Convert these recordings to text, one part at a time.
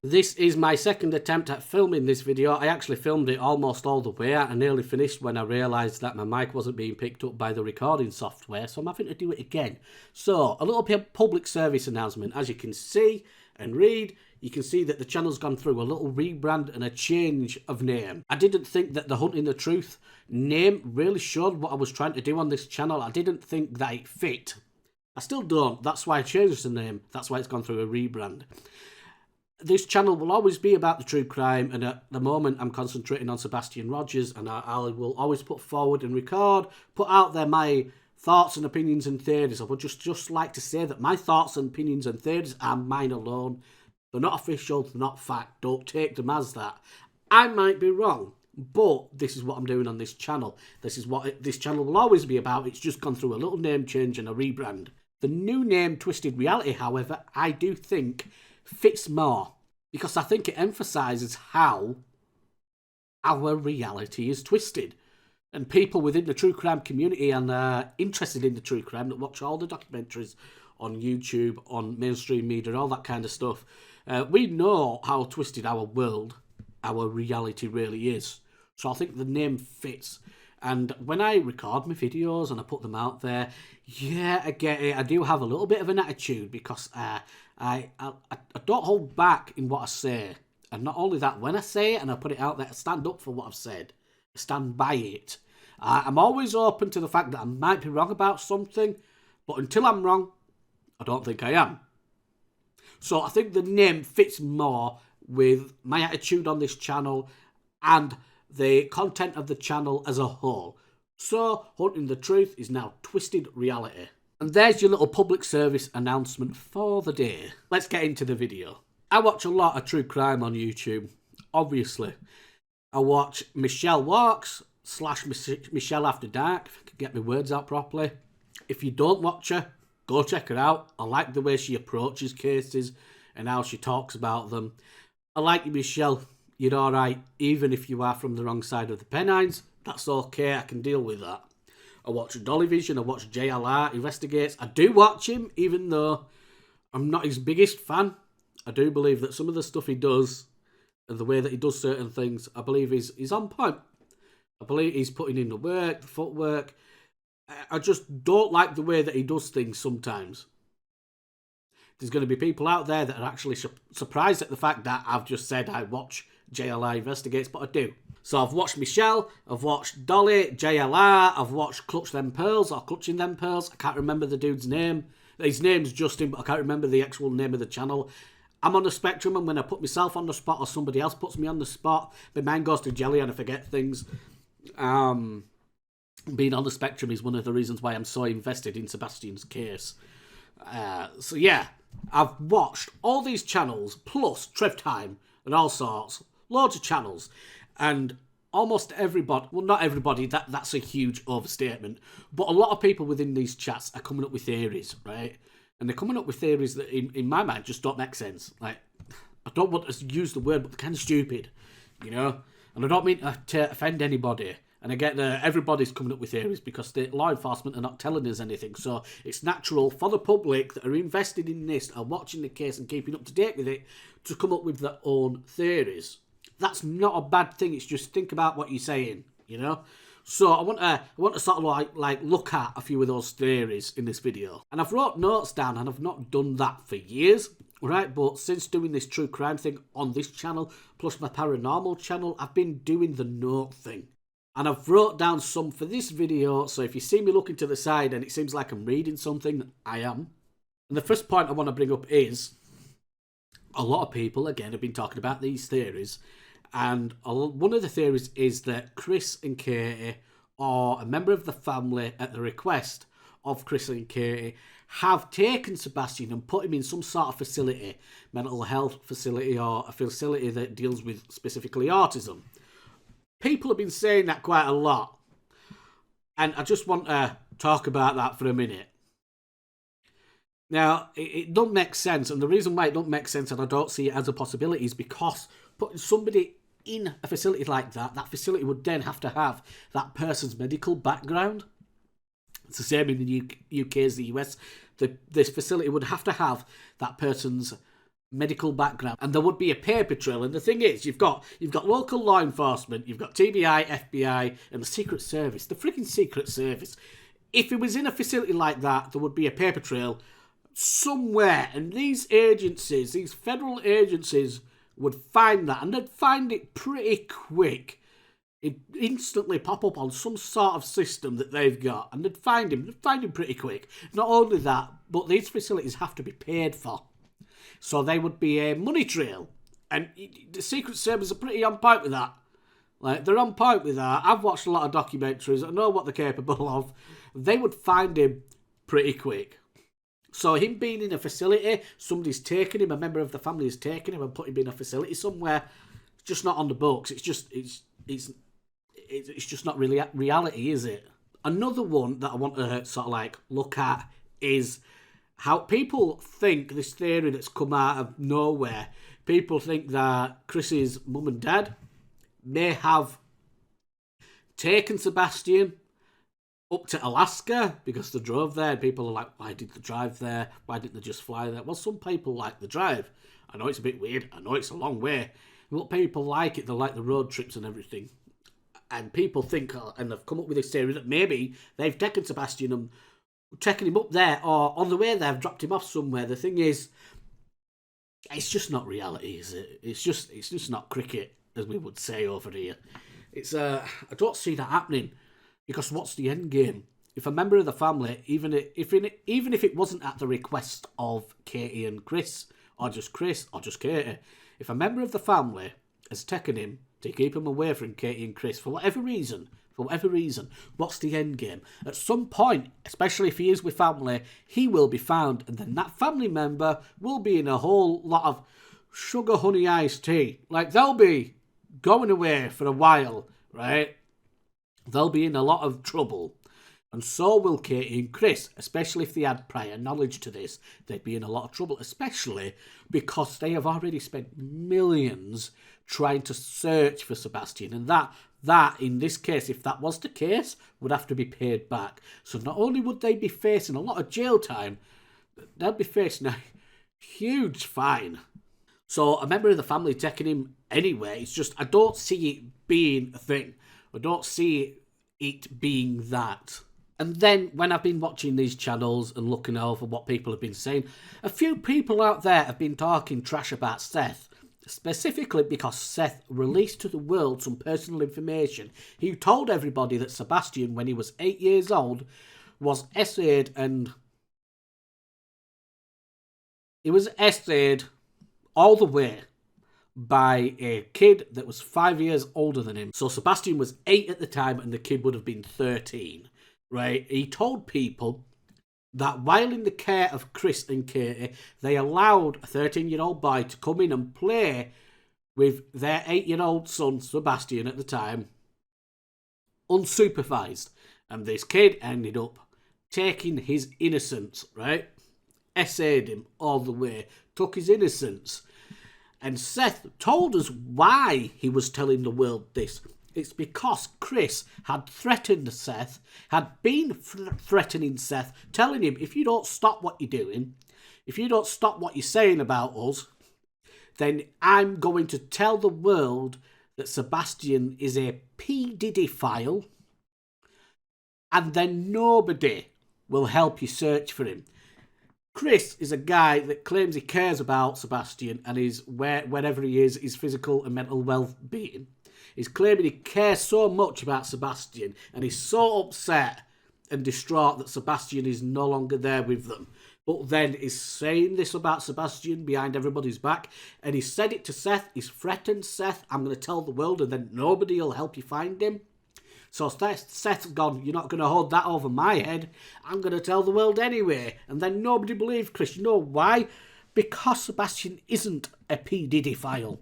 This is my second attempt at filming this video. I actually filmed it almost all the way. I nearly finished when I realised that my mic wasn't being picked up by the recording software, so I'm having to do it again. So, a little public service announcement. As you can see and read, you can see that the channel's gone through a little rebrand and a change of name. I didn't think that the Hunting the Truth name really showed what I was trying to do on this channel. I didn't think that it fit. I still don't. That's why I changed the name. That's why it's gone through a rebrand. This channel will always be about the true crime, and at the moment I'm concentrating on Sebastian Rogers, and I will always put forward and record, put out there my thoughts and opinions and theories. I would just like to say that my thoughts and opinions and theories are mine alone. They're not official, they're not fact, don't take them as that. I might be wrong, but this is what I'm doing on this channel. This is what this channel will always be about. It's just gone through a little name change and a rebrand. The new name, Twisted Reality, however, I do think fits more, because I think it emphasises how our reality is twisted. And people within the true crime community and interested in the true crime that watch all the documentaries on YouTube, on mainstream media, all that kind of stuff, we know how twisted our world, our reality really is. So I think the name fits. And when I record my videos and I put them out there, yeah, I get it. I do have a little bit of an attitude because I don't hold back in what I say. And not only that, when I say it and I put it out there, I stand up for what I've said. I stand by it. I'm always open to the fact that I might be wrong about something, but until I'm wrong, I don't think I am. So I think the name fits more with my attitude on this channel and the content of the channel as a whole. So, Hunting the Truth is now Twisted Reality. And there's your little public service announcement for the day. Let's get into the video. I watch a lot of true crime on YouTube, obviously. I watch Michelle Walks / Michelle After Dark, if I can get my words out properly. If you don't watch her, go check her out. I like the way she approaches cases and how she talks about them. I like you, Michelle. You're alright, even if you are from the wrong side of the Pennines. That's okay, I can deal with that. I watch Dolly Vision, I watch JLR Investigates. I do watch him, even though I'm not his biggest fan. I do believe that some of the stuff he does, and the way that he does certain things, I believe is on point. I believe he's putting in the work, the footwork. I just don't like the way that he does things sometimes. There's going to be people out there that are actually surprised at the fact that I've just said I watch JLR Investigates, but I do. So I've watched Michelle, I've watched Dolly, JLR, I've watched Clutch Them Pearls, or Clutching Them Pearls. I can't remember the dude's name. His name's Justin, but I can't remember the actual name of the channel. I'm on the spectrum, and when I put myself on the spot or somebody else puts me on the spot, my mind goes to jelly and I forget things. Being on the spectrum is one of the reasons why I'm so invested in Sebastian's case. So yeah, I've watched all these channels, plus Trev Time and all sorts, loads of channels, and almost everybody, well not everybody, that's a huge overstatement, but a lot of people within these chats are coming up with theories, right? And they're coming up with theories that in my mind just don't make sense. Like, I don't want to use the word, but they're kind of stupid, you know? And I don't mean to offend anybody. And I get that everybody's coming up with theories because the law enforcement are not telling us anything. So it's natural for the public that are invested in this, are watching the case and keeping up to date with it, to come up with their own theories. That's not a bad thing. It's just think about what you're saying, you know? So I want to sort of like look at a few of those theories in this video. And I've wrote notes down, and I've not done that for years, right? But since doing this true crime thing on this channel, plus my paranormal channel, I've been doing the note thing. And I've wrote down some for this video, so if you see me looking to the side and it seems like I'm reading something, I am. And the first point I want to bring up is, a lot of people, again, have been talking about these theories, and one of the theories is that Chris and Katie, or a member of the family at the request of Chris and Katie, have taken Sebastian and put him in some sort of facility, mental health facility, or a facility that deals with specifically autism. People have been saying that quite a lot, and I just want to talk about that for a minute. Now, it doesn't make sense, and the reason why it doesn't make sense and I don't see it as a possibility is because putting somebody in a facility like that, that facility would then have to have that person's medical background. It's the same in the UK as the US. This facility would have to have that person's medical background, and there would be a paper trail. And the thing is, you've got local law enforcement, you've got TBI, FBI, and the Secret Service, the freaking Secret Service. If it was in a facility like that, there would be a paper trail somewhere, and these agencies, these federal agencies, would find that, and they'd find it pretty quick. It'd instantly pop up on some sort of system that they've got, and they'd find him pretty quick. Not only that, but these facilities have to be paid for. So there would be a money trail, and the Secret Service are pretty on point with that. Like, they're on point with that. I've watched a lot of documentaries. I know what they're capable of. They would find him pretty quick. So him being in a facility, somebody's taken him, a member of the family has taken him and put him in a facility somewhere. It's just not on the books. It's just not really reality, is it? Another one that I want to sort of like look at is how people think this theory that's come out of nowhere. People think that Chris's mum and dad may have taken Sebastian up to Alaska because they drove there. And people are like, why did they drive there? Why didn't they just fly there? Well, some people like the drive. I know it's a bit weird. I know it's a long way. But people like it. They like the road trips and everything. And people think, and they've come up with this theory that maybe they've taken Sebastian and taken him up there, or on the way there, they've dropped him off somewhere. The thing is, it's just not reality, is it? It's just not cricket, as we would say over here. I don't see that happening, because what's the end game? If a member of the family, even if it wasn't at the request of Katie and Chris, or just Katie, if a member of the family has taken him to keep him away from Katie and Chris for whatever reason, what's the end game? At some point, especially if he is with family, he will be found, and then that family member will be in a whole lot of sugar honey iced tea. Like, they'll be going away for a while, right? They'll be in a lot of trouble. And so will Katie and Chris, especially if they had prior knowledge to this. They'd be in a lot of trouble, especially because they have already spent millions trying to search for Sebastian. And that, in this case, if that was the case, would have to be paid back. So not only would they be facing a lot of jail time, they'll be facing a huge fine. So a member of the family taking him anyway, it's just, I don't see it being a thing. I don't see it being that. And then when I've been watching these channels and looking over what people have been saying, a few people out there have been talking trash about Seth. Specifically because Seth released to the world some personal information. He told everybody that Sebastian, when he was 8 years old, was essayed, and he was essayed all the way by a kid that was 5 years older than him. So Sebastian was 8 at the time and the kid would have been 13, right? He told people that while in the care of Chris and Katie, they allowed a 13-year-old boy to come in and play with their 8-year-old son, Sebastian, at the time, unsupervised. And this kid ended up taking his innocence, right? Essayed him all the way, took his innocence. And Seth told us why he was telling the world this. It's because Chris had threatened Seth, had been threatening Seth, telling him, if you don't stop what you're doing, if you don't stop what you're saying about us, then I'm going to tell the world that Sebastian is a P. Diddy file, and then nobody will help you search for him. Chris is a guy that claims he cares about Sebastian and wherever he is, his physical and mental well-being. He's claiming he cares so much about Sebastian and he's so upset and distraught that Sebastian is no longer there with them. But then he's saying this about Sebastian behind everybody's back, and he said it to Seth. He's threatened Seth, I'm going to tell the world, and then nobody will help you find him. So Seth's gone, you're not going to hold that over my head. I'm going to tell the world anyway. And then nobody believed Chris. You know why? Because Sebastian isn't a P. Diddy file.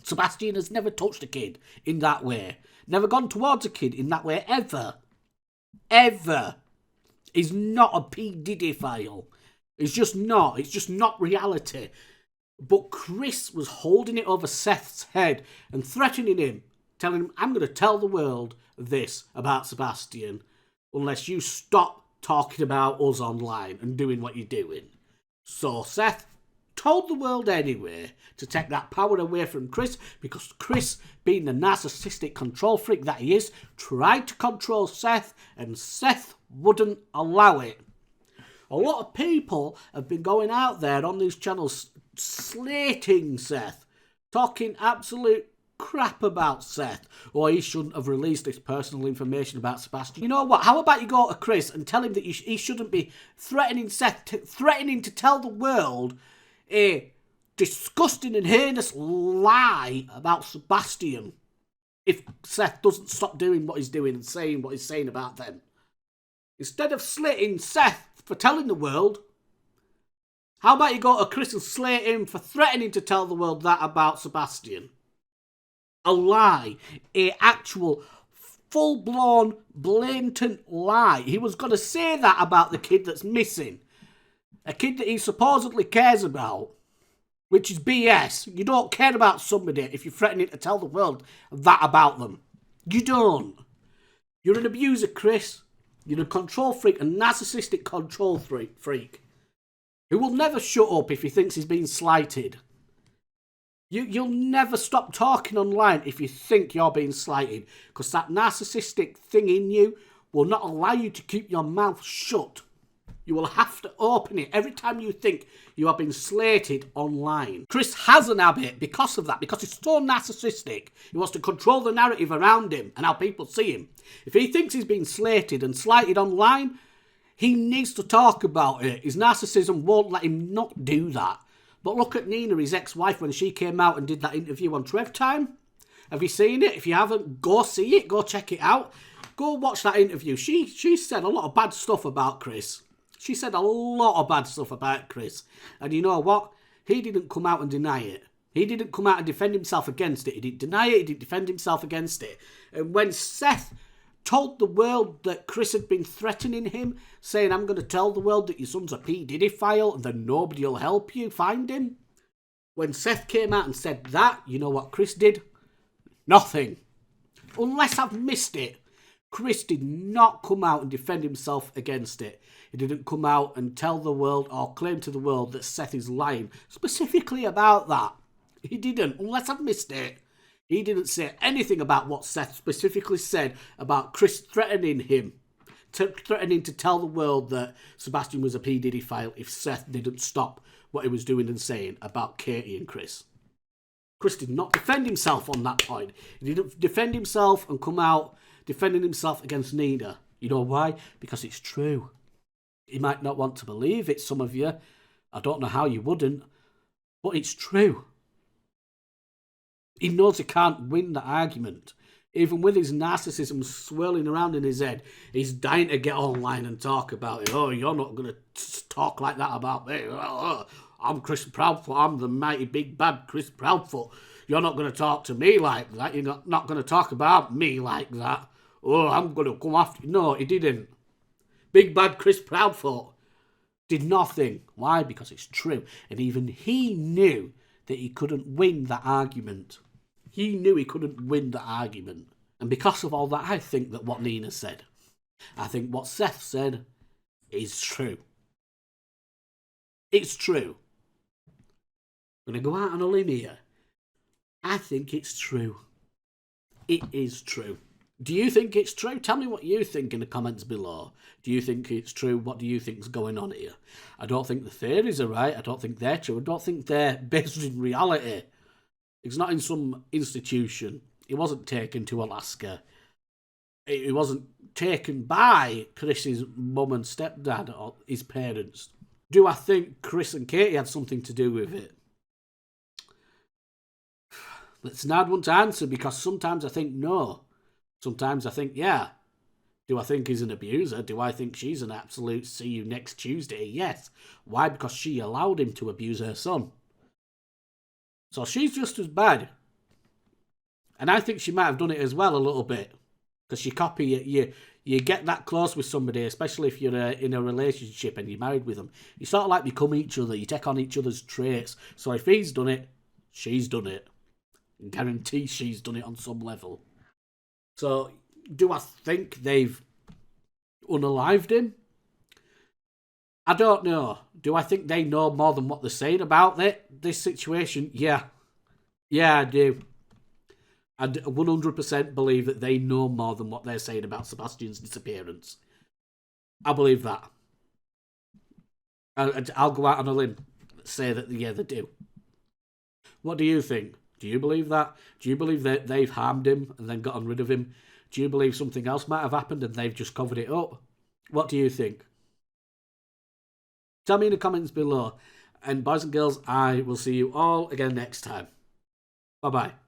Sebastian has never touched a kid in that way. Never gone towards a kid in that way, ever. Ever. He's not a P. Diddy file. It's just not. It's just not reality. But Chris was holding it over Seth's head and threatening him, telling him, I'm going to tell the world this about Sebastian unless you stop talking about us online and doing what you're doing. So Seth told the world anyway to take that power away from Chris, because Chris, being the narcissistic control freak that he is, tried to control Seth, and Seth wouldn't allow it. A lot of people have been going out there on these channels slating Seth, talking absolute crap about Seth, or he shouldn't have released his personal information about Sebastian. You know what? How about you go to Chris and tell him that he shouldn't be threatening Seth, threatening to tell the world a disgusting and heinous lie about Sebastian if Seth doesn't stop doing what he's doing and saying what he's saying about them. Instead of slating Seth for telling the world, how about you go to Chris and slate him for threatening to tell the world that about Sebastian? A lie. A actual full-blown, blatant lie. He was going to say that about the kid that's missing. A kid that he supposedly cares about. Which is BS. You don't care about somebody if you're threatening to tell the world that about them. You don't. You're an abuser, Chris. You're a control freak, a narcissistic control freak. Who will never shut up if he thinks he's being slighted. You'll never stop talking online if you think you're being slighted, because that narcissistic thing in you will not allow you to keep your mouth shut. You will have to open it every time you think you are being slated online. Chris has an habit because of that, because he's so narcissistic. He wants to control the narrative around him and how people see him. If he thinks he's being slated and slighted online, he needs to talk about it. His narcissism won't let him not do that. But look at Nina, his ex-wife, when she came out and did that interview on Trev Time. Have you seen it? If you haven't, go see it. Go check it out. Go watch that interview. She said a lot of bad stuff about Chris. She said a lot of bad stuff about Chris. And you know what? He didn't come out and deny it. He didn't come out and defend himself against it. He didn't deny it. He didn't defend himself against it. And when Seth told the world that Chris had been threatening him, saying, I'm going to tell the world that your son's a P. Diddy file and then nobody will help you find him. When Seth came out and said that, you know what Chris did? Nothing. Unless I've missed it. Chris did not come out and defend himself against it. He didn't come out and tell the world or claim to the world that Seth is lying specifically about that. He didn't, unless I've missed it. He didn't say anything about what Seth specifically said about Chris threatening him, threatening to tell the world that Sebastian was a P. Diddy file if Seth didn't stop what he was doing and saying about Katie and Chris. Chris did not defend himself on that point. He didn't defend himself and come out defending himself against Nina. You know why? Because it's true. You might not want to believe it, some of you. I don't know how you wouldn't, but it's true. He knows he can't win the argument. Even with his narcissism swirling around in his head, he's dying to get online and talk about it. Oh, you're not going to talk like that about me. I'm Chris Proudfoot. I'm the mighty big bad Chris Proudfoot. You're not going to talk to me like that. You're not going to talk about me like that. Oh, I'm going to come after you. No, he didn't. Big bad Chris Proudfoot did nothing. Why? Because it's true. And even he knew that he couldn't win that argument. He knew he couldn't win the argument. And because of all that, I think that what Nina said, I think what Seth said is true. It's true. I'm going to go out on a limb here. I think it's true. It is true. Do you think it's true? Tell me what you think in the comments below. Do you think it's true? What do you think is going on here? I don't think the theories are right. I don't think they're true. I don't think they're based in reality. It's not in some institution. It wasn't taken to Alaska. It wasn't taken by Chris's mum and stepdad or his parents. Do I think Chris and Katie had something to do with it? It's an hard one to answer because sometimes I think no. Sometimes I think yeah. Do I think he's an abuser? Do I think she's an absolute see you next Tuesday? Yes. Why? Because she allowed him to abuse her son. So she's just as bad. And I think she might have done it as well a little bit. Because you copy it, you get that close with somebody, especially if you're in a relationship and you're married with them. You sort of like become each other. You take on each other's traits. So if he's done it, she's done it. I guarantee she's done it on some level. So do I think they've unalived him? I don't know. Do I think they know more than what they're saying about this situation? Yeah. Yeah, I do. I 100% believe that they know more than what they're saying about Sebastian's disappearance. I believe that. I'll go out on a limb, say that, yeah, they do. What do you think? Do you believe that? Do you believe that they've harmed him and then gotten rid of him? Do you believe something else might have happened and they've just covered it up? What do you think? Tell me in the comments below. And boys and girls, I will see you all again next time. Bye bye.